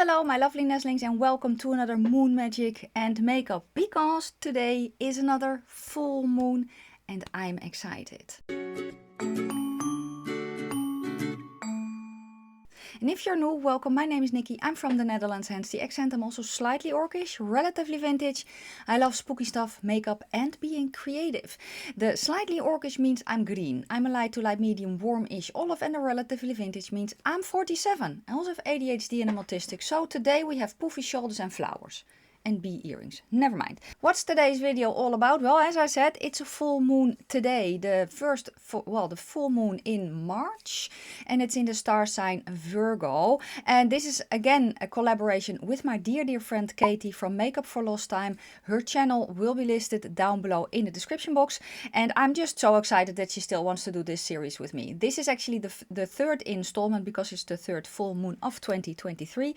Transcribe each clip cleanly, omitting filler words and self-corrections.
Hello my lovely nestlings and welcome to another Moon Magic and Makeup, because today is another full moon and I'm excited. And if you're new, welcome. My name is Nikki. I'm from the Netherlands, hence the accent. I'm also slightly orcish, relatively vintage. I love spooky stuff, makeup and being creative. The slightly orcish means I'm green. I'm a light to light medium warm-ish olive, and the relatively vintage means I'm 47. I also have ADHD and I'm autistic. So today we have poofy shoulders and flowers. And bee earrings. Never mind. What's today's video all about? Well, as I said, it's a full moon today. The full moon in March, and it's in the star sign Virgo. And this is again a collaboration with my dear friend Katie from Makeup for Lost Time. Her channel will be listed down below in the description box. And I'm just so excited that she still wants to do this series with me. This is actually the third installment because it's the third full moon of 2023.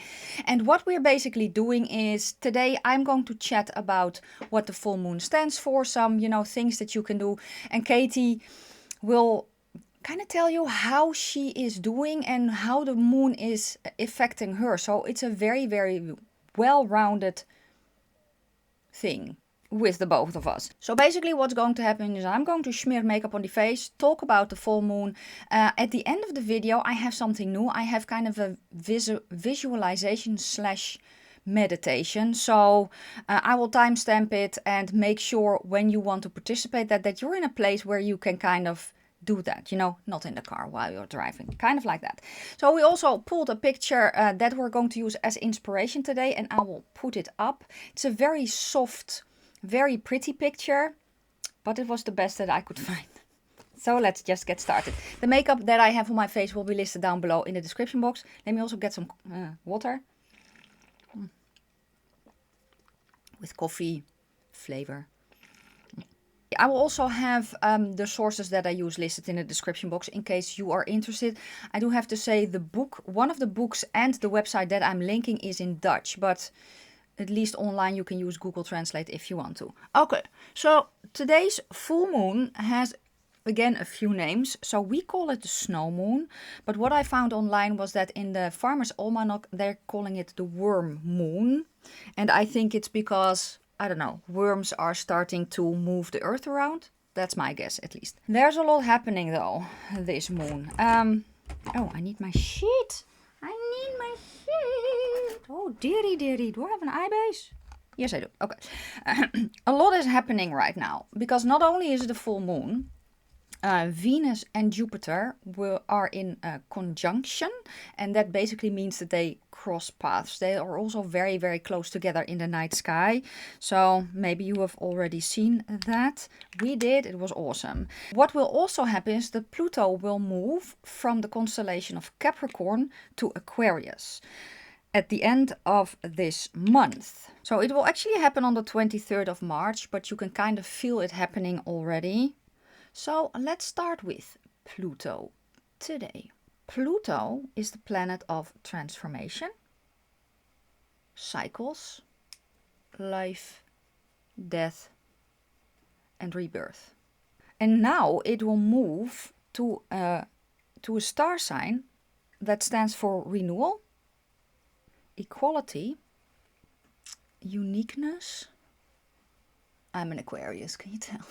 And what we're basically doing is today I'm going to chat about what the full moon stands for, some, things that you can do. And Katie will kind of tell you how she is doing and how the moon is affecting her. So it's a very well-rounded thing with the both of us. So basically what's going to happen is I'm going to smear makeup on the face, talk about the full moon. At the end of the video I have something new. I have kind of a visualization slash meditation. So I will timestamp it and make sure when you want to participate that you're in a place where you can kind of do that, not in the car while you're driving, kind of like that. So we also pulled a picture that we're going to use as inspiration today, and I will put it up. It's a very soft, very pretty picture, but it was the best that I could find. So let's just get started. The makeup that I have on my face will be listed down below in the description box. Let me also get some water. With coffee flavor. I will also have the sources that I use listed in the description box in case you are interested. I do have to say the book, one of the books and the website that I'm linking is in Dutch, but at least online you can use Google Translate if you want to. Okay, so today's full moon has again a few names. So we call it the snow moon, but what I found online was that in the Farmer's Almanac they're calling it the worm moon. And I think it's because, I don't know, worms are starting to move the earth around. That's my guess, at least. There's a lot happening though, this moon. Oh, I need my sheet. I need my sheet. Oh, dearie. Do I have an eye base? Yes, I do. Okay. A lot is happening right now, because not only is it a full moon, Venus and Jupiter are in a conjunction, and that basically means that they cross paths. They are also very close together in the night sky. So maybe you have already seen that. We did. It was awesome. What will also happen is that Pluto will move from the constellation of Capricorn to Aquarius at the end of this month. So it will actually happen on the 23rd of March, but you can kind of feel it happening already. So let's start with Pluto today. Pluto is the planet of transformation, cycles, life, death, and rebirth. And now it will move to a star sign that stands for renewal, equality, uniqueness. I'm an Aquarius, can you tell?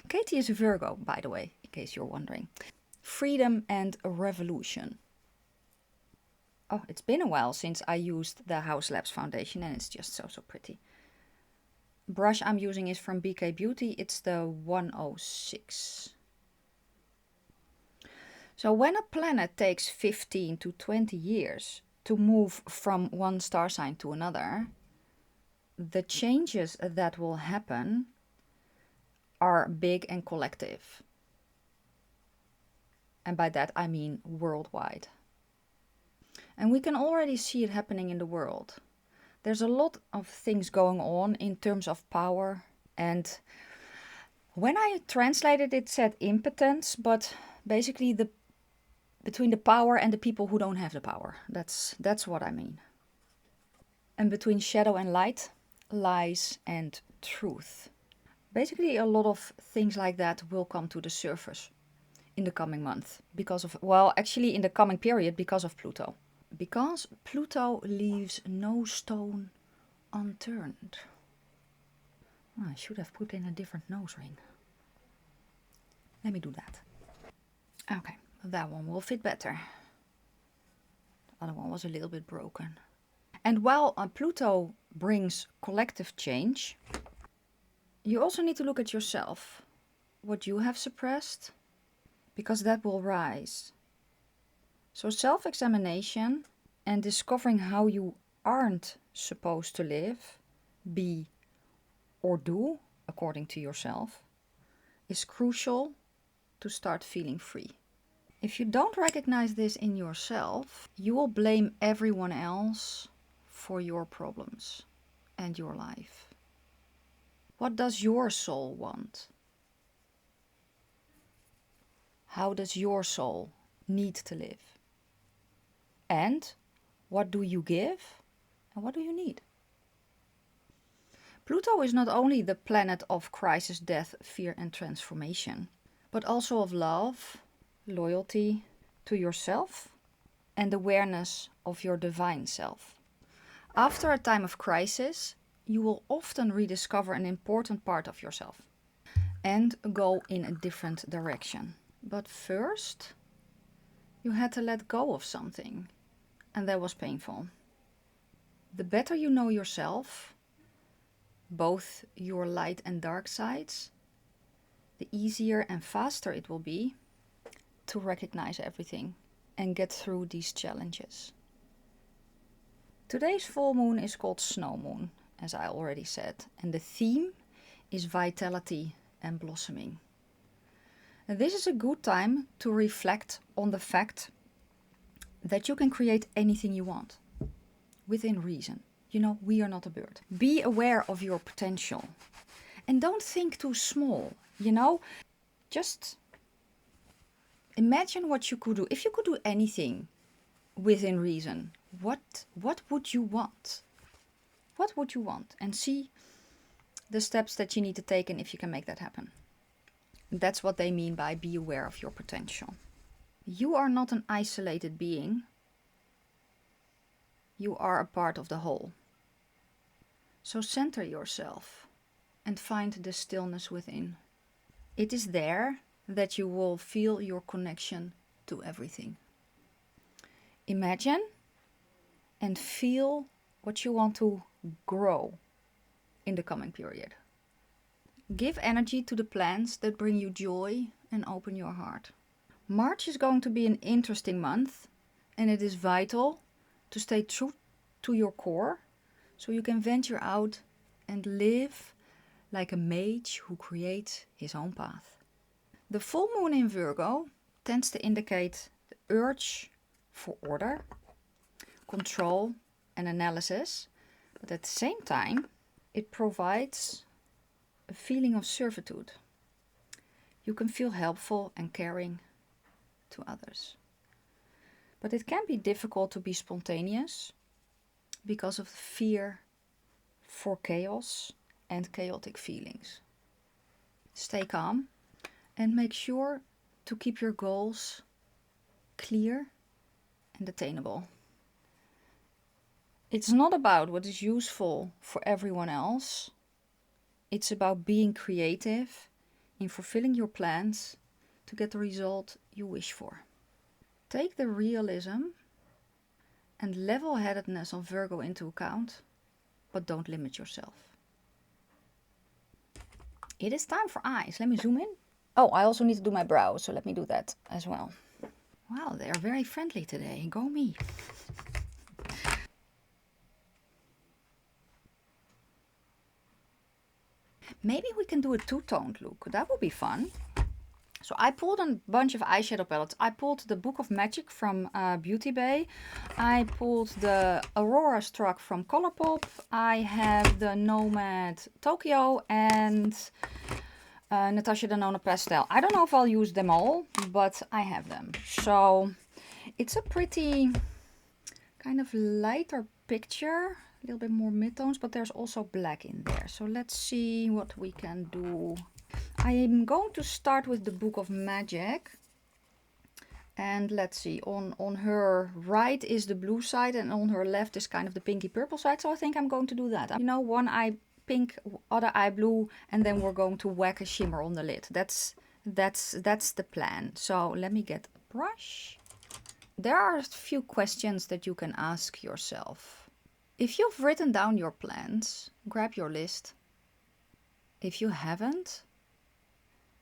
Katie is a Virgo, by the way, in case you're wondering. Freedom and a revolution. Oh, it's been a while since I used the House Labs foundation and it's just so pretty. Brush I'm using is from BK Beauty. It's the 106. So when a planet takes 15 to 20 years to move from one star sign to another, the changes that will happen are big and collective. And by that I mean worldwide. And we can already see it happening in the world. There's a lot of things going on in terms of power. And when I translated it said impotence, but basically between the power and the people who don't have the power. That's what I mean. And between shadow and light, lies and truth. Basically, a lot of things like that will come to the surface in the coming month because of, well, actually in the coming period because of Pluto. Because Pluto leaves no stone unturned. Oh, I should have put in a different nose ring. Let me do that. Okay, that one will fit better. The other one was a little bit broken. And while Pluto brings collective change, you also need to look at yourself. What you have suppressed, because that will rise. So self-examination and discovering how you aren't supposed to live, be, or do according to yourself is crucial to start feeling free. If you don't recognize this in yourself, you will blame everyone else for your problems and your life. What does your soul want? How does your soul need to live? And what do you give and what do you need? Pluto is not only the planet of crisis, death, fear and transformation, but also of love, loyalty to yourself and awareness of your divine self. After a time of crisis, you will often rediscover an important part of yourself and go in a different direction. But first, you had to let go of something, and that was painful. The better you know yourself, both your light and dark sides, the easier and faster it will be to recognize everything and get through these challenges. Today's full moon is called Snow Moon, as I already said, and the theme is vitality and blossoming. And this is a good time to reflect on the fact that you can create anything you want within reason. You know, we are not a bird. Be aware of your potential and don't think too small, you know. Just imagine what you could do. If you could do anything within reason, what would you want? What would you want? And see the steps that you need to take and if you can make that happen. That's what they mean by be aware of your potential. You are not an isolated being. You are a part of the whole. So center yourself and find the stillness within. It is there that you will feel your connection to everything. Imagine and feel what you want to grow in the coming period. Give energy to the plans that bring you joy and open your heart. March is going to be an interesting month, and it is vital to stay true to your core so you can venture out and live like a mage who creates his own path. The full moon in Virgo tends to indicate the urge for order, control and analysis, but at the same time it provides a feeling of servitude. You can feel helpful and caring to others. But it can be difficult to be spontaneous because of the fear for chaos and chaotic feelings. Stay calm and make sure to keep your goals clear and attainable. It's not about what is useful for everyone else. It's about being creative in fulfilling your plans to get the result you wish for. Take the realism and level-headedness of Virgo into account, but don't limit yourself. It is time for eyes. Let me zoom in. Oh, I also need to do my brows, so let me do that as well. Wow, they are very friendly today. Go me. Maybe we can do a two-toned look. That would be fun. So I pulled a bunch of eyeshadow palettes. I pulled the Book of Magic from Beauty Bay. I pulled the Aurora Struck from Colourpop. I have the Nomad Tokyo and Natasha Denona Pastel. I don't know if I'll use them all, but I have them. So it's a pretty kind of lighter picture. A little bit more midtones, but there's also black in there. So let's see what we can do. I am going to start with the Book of Magic. And let's see, on her right is the blue side and on her left is kind of the pinky purple side. So I think I'm going to do that. You know, one eye pink, other eye blue, and then we're going to whack a shimmer on the lid. That's the plan. So let me get a brush. There are a few questions that you can ask yourself. If you've written down your plans, grab your list. If you haven't,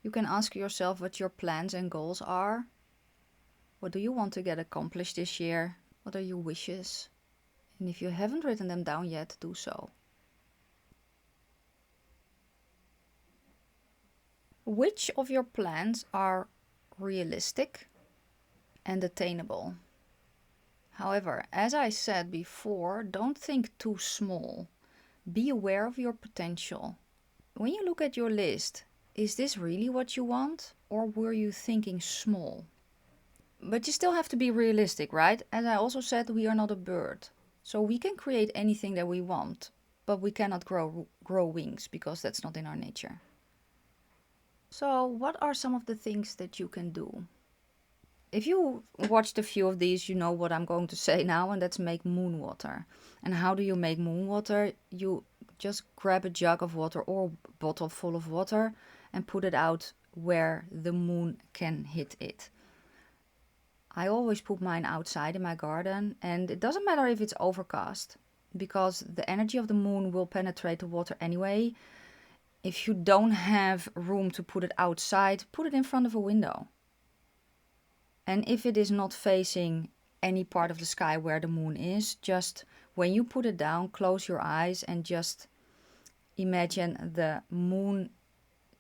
you can ask yourself what your plans and goals are. What do you want to get accomplished this year? What are your wishes? And if you haven't written them down yet, do so. Which of your plans are realistic and attainable? However, as I said before, don't think too small. Be aware of your potential. When you look at your list, is this really what you want, or were you thinking small? But you still have to be realistic, right? As I also said, we are not a bird. So we can create anything that we want, but we cannot grow wings because that's not in our nature. So what are some of the things that you can do? If you watched a few of these, you know what I'm going to say now, and that's make moon water. And how do you make moon water? You just grab a jug of water or a bottle full of water and put it out where the moon can hit it. I always put mine outside in my garden, and it doesn't matter if it's overcast because the energy of the moon will penetrate the water anyway. If you don't have room to put it outside, put it in front of a window. And if it is not facing any part of the sky where the moon is, just when you put it down, close your eyes and just imagine the moon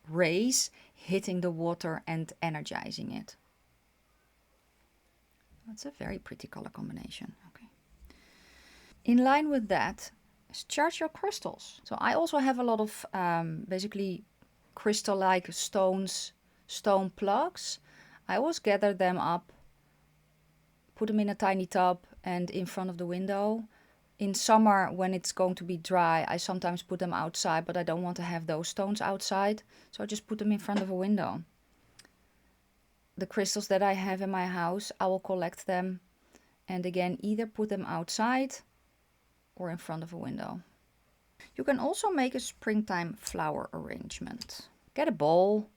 rays hitting the water and energizing it. That's a very pretty color combination. Okay. In line with that, charge your crystals. So I also have a lot of basically crystal-like stones, stone plugs. I always gather them up, put them in a tiny tub and in front of the window. In summer, when it's going to be dry, I sometimes put them outside, but I don't want to have those stones outside. So I just put them in front of a window. The crystals that I have in my house, I will collect them and again either put them outside or in front of a window. You can also make a springtime flower arrangement. Get a bowl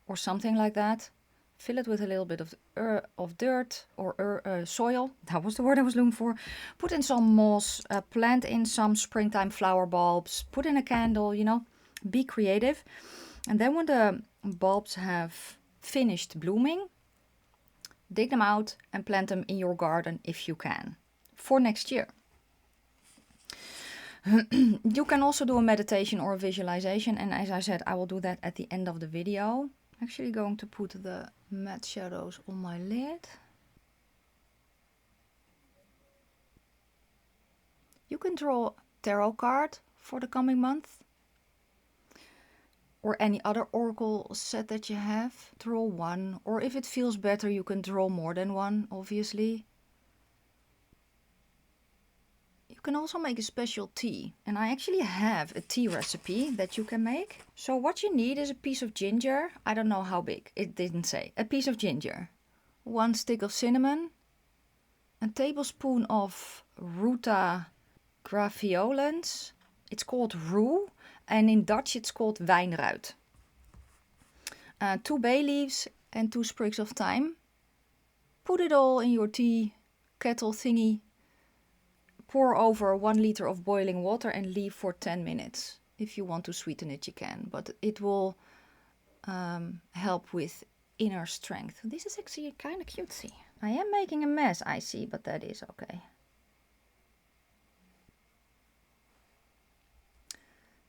or something like that. Fill it with a little bit of dirt or soil. That was the word I was looking for. Put in some moss, plant in some springtime flower bulbs, put in a candle, you know, be creative. And then when the bulbs have finished blooming, dig them out and plant them in your garden if you can for next year. You can also do a meditation or a visualization, and as I said, I will do that at the end of the video. I'm actually going to put the matte shadows on my lid. You can draw a tarot card for the coming month, or any other oracle set that you have. Draw one, or if it feels better, you can draw more than one, obviously. You can also make a special tea, and I actually have a tea recipe that you can make. So what you need is a piece of ginger. I don't know how big, it didn't say. A piece of ginger, 1 stick of cinnamon, a tablespoon of Ruta graveolens. It's called Rue, and in Dutch it's called wijnruit. 2 bay leaves and 2 sprigs of thyme. Put it all in your tea kettle thingy. Pour over 1 liter of boiling water and leave for 10 minutes. If you want to sweeten it, you can, but it will help with inner strength. This is actually kind of cutesy. I am making a mess, I see, but that is okay.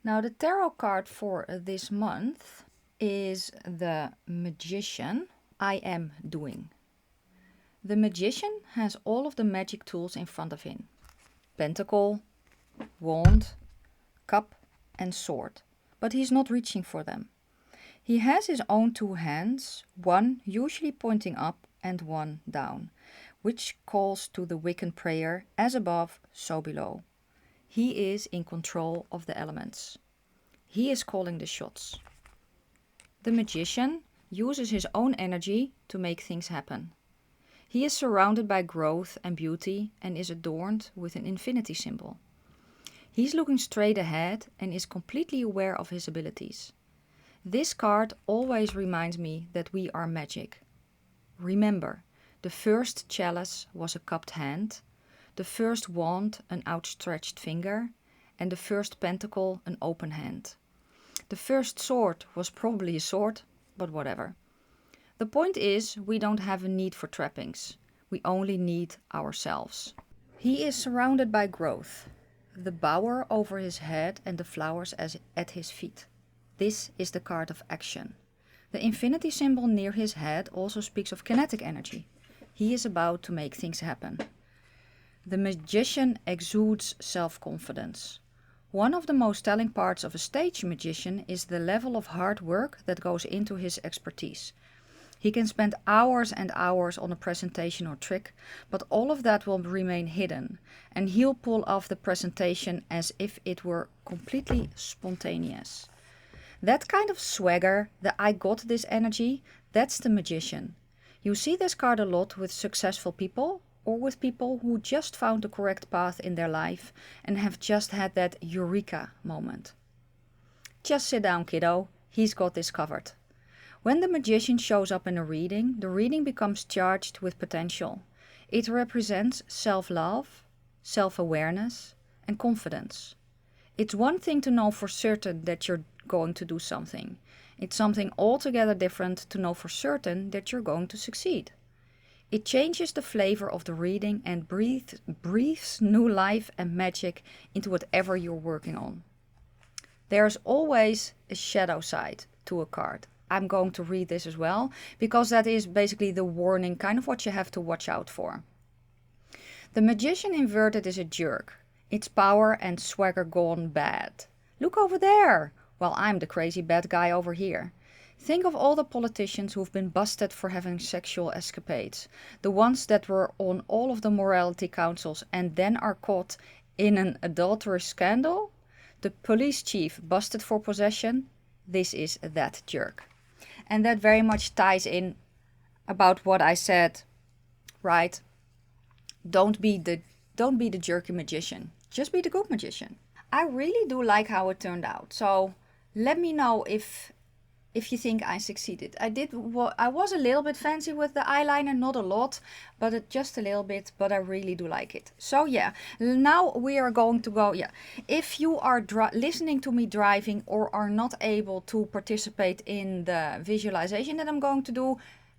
Now the tarot card for this month is the Magician. I am doing. The Magician has all of the magic tools in front of him. Pentacle, wand, cup and sword. But he's not reaching for them. He has his own 2 hands, one usually pointing up and one down, which calls to the Wiccan prayer, as above, so below. He is in control of the elements. He is calling the shots. The Magician uses his own energy to make things happen. He is surrounded by growth and beauty and is adorned with an infinity symbol. He's looking straight ahead and is completely aware of his abilities. This card always reminds me that we are magic. Remember, the first chalice was a cupped hand, the first wand an outstretched finger, and the first pentacle an open hand. The first sword was probably a sword, but whatever. The point is, we don't have a need for trappings. We only need ourselves. He is surrounded by growth, the bower over his head and the flowers at his feet. This is the card of action. The infinity symbol near his head also speaks of kinetic energy. He is about to make things happen. The magician exudes self-confidence. One of the most telling parts of a stage magician is the level of hard work that goes into his expertise. He can spend hours and hours on a presentation or trick, but all of that will remain hidden, and he'll pull off the presentation as if it were completely spontaneous. That kind of swagger, the I got this energy, that's the magician. You see this card a lot with successful people or with people who just found the correct path in their life and have just had that eureka moment. Just sit down, kiddo, he's got this covered. When the magician shows up in a reading, the reading becomes charged with potential. It represents self-love, self-awareness, and confidence. It's one thing to know for certain that you're going to do something. It's something altogether different to know for certain that you're going to succeed. It changes the flavor of the reading and breathes new life and magic into whatever you're working on. There's always a shadow side to a card. I'm going to read this as well, because that is basically the warning, kind of what you have to watch out for. The magician inverted is a jerk. Its power and swagger gone bad. Look over there, while I'm the crazy bad guy over here. Think of all the politicians who've been busted for having sexual escapades. The ones that were on all of the morality councils and then are caught in an adulterous scandal. The police chief busted for possession. This is that jerk. And that very much ties in about what I said, right? Don't be the jerky magician. Just be the good magician. I really do like how it turned out. So let me know if you think I succeeded. I was a little bit fancy with the eyeliner, not a lot, but just a little bit, but I really do like it. So yeah, now we are going to go, if you are listening to me driving or are not able to participate in the visualization that I'm going to do,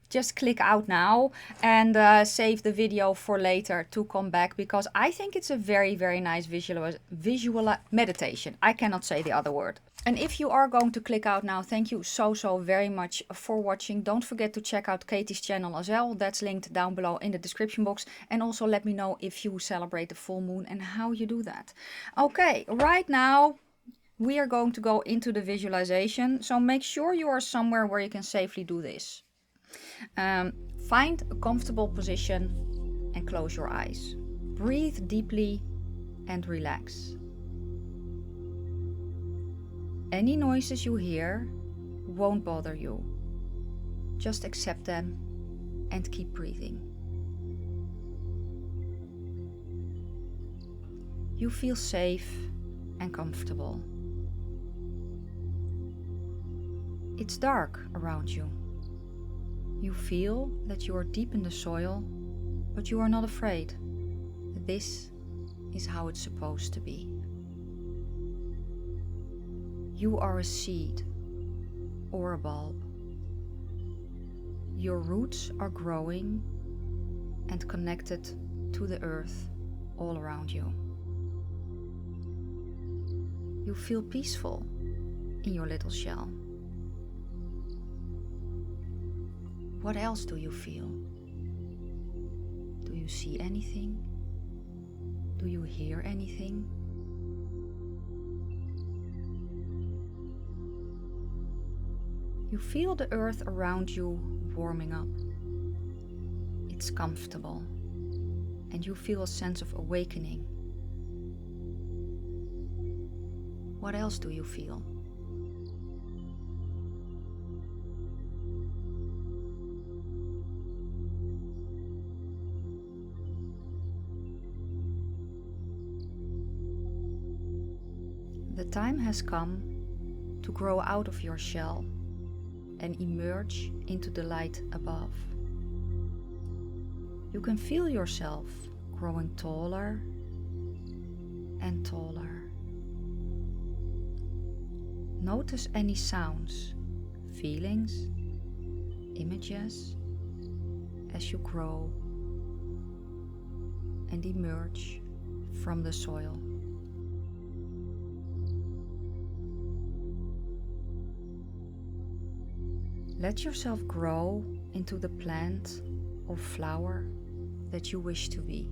just click out now and save the video for later to come back, because I think it's a very, very nice visual meditation. I cannot say the other word. And if you are going to click out now, thank you so very much for watching. Don't forget to check out Katie's channel as well. That's linked down below in the description box. And also let me know if you celebrate the full moon and how you do that. Okay, right now we are going to go into the visualization. So make sure you are somewhere where you can safely do this. Find a comfortable position and close your eyes. Breathe deeply and relax. Any noises you hear won't bother you. Just accept them and keep breathing. You feel safe and comfortable. It's dark around you. You feel that you are deep in the soil, but you are not afraid. This is how it's supposed to be. You are a seed or a bulb. Your roots are growing and connected to the earth all around you. You feel peaceful in your little shell. What else do you feel? Do you see anything? Do you hear anything? You feel the earth around you warming up. It's comfortable, and you feel a sense of awakening. What else do you feel? The time has come to grow out of your shell and emerge into the light above. You can feel yourself growing taller and taller. Notice any sounds, feelings, images as you grow and emerge from the soil. Let yourself grow into the plant or flower that you wish to be.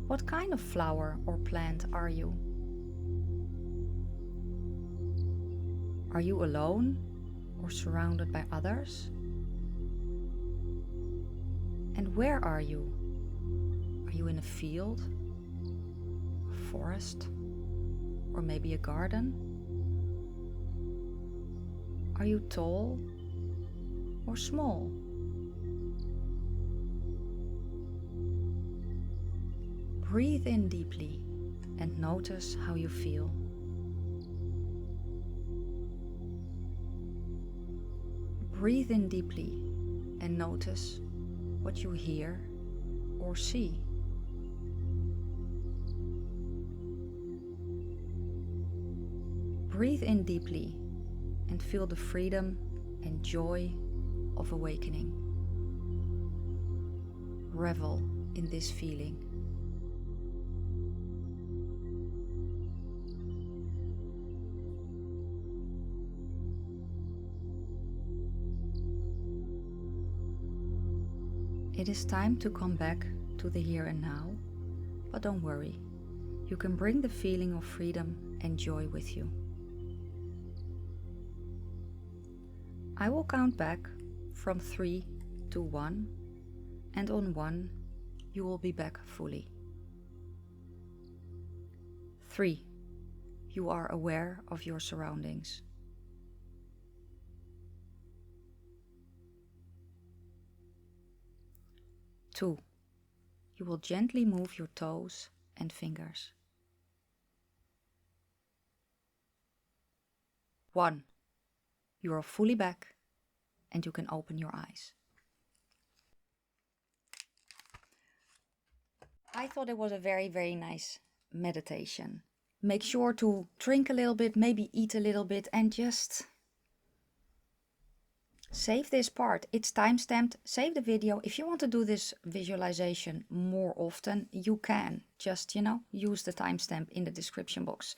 What kind of flower or plant are you? Are you alone or surrounded by others? And where are you? Are you in a field, a forest, or maybe a garden? Are you tall or small? Breathe in deeply and notice how you feel. Breathe in deeply and notice what you hear or see. Breathe in deeply and feel the freedom and joy of awakening. Revel in this feeling. It is time to come back to the here and now, but don't worry, you can bring the feeling of freedom and joy with you. I will count back from 3 to 1, and on 1 you will be back fully. 3. You are aware of your surroundings. 2. You will gently move your toes and fingers. 1. You are fully back and you can open your eyes. I thought it was a very nice meditation. Make sure to drink a little bit, maybe eat a little bit, and just save this part. It's time-stamped. Save the video. If you want to do this visualization more often, you can. Just, use the timestamp in the description box.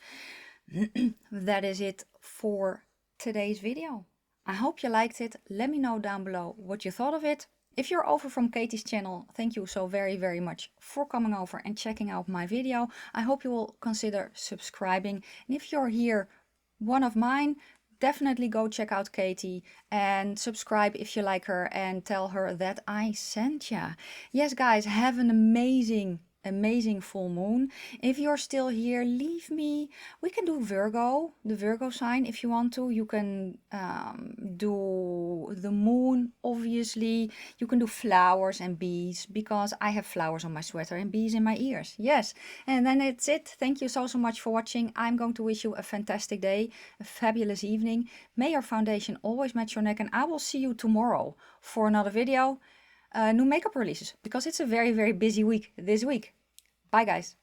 That is it for today's video. I hope you liked it. Let me know down below what you thought of it. If you're over from Katie's channel, thank you so very much for coming over and checking out my video. I hope you will consider subscribing. And if you're here, one of mine, definitely go check out Katie and subscribe if you like her and tell her that I sent ya. Yes guys, have an amazing full moon. If you're still here, leave me. We can do Virgo, the Virgo sign if you want to. You can do the moon, obviously. You can do flowers and bees, because I have flowers on my sweater and bees in my ears. Yes, and then it's it. Thank you so much for watching. I'm going to wish you a fantastic day, a fabulous evening. May your foundation always match your neck, and I will see you tomorrow for another video. New makeup releases, because it's a very busy week this week. Bye guys.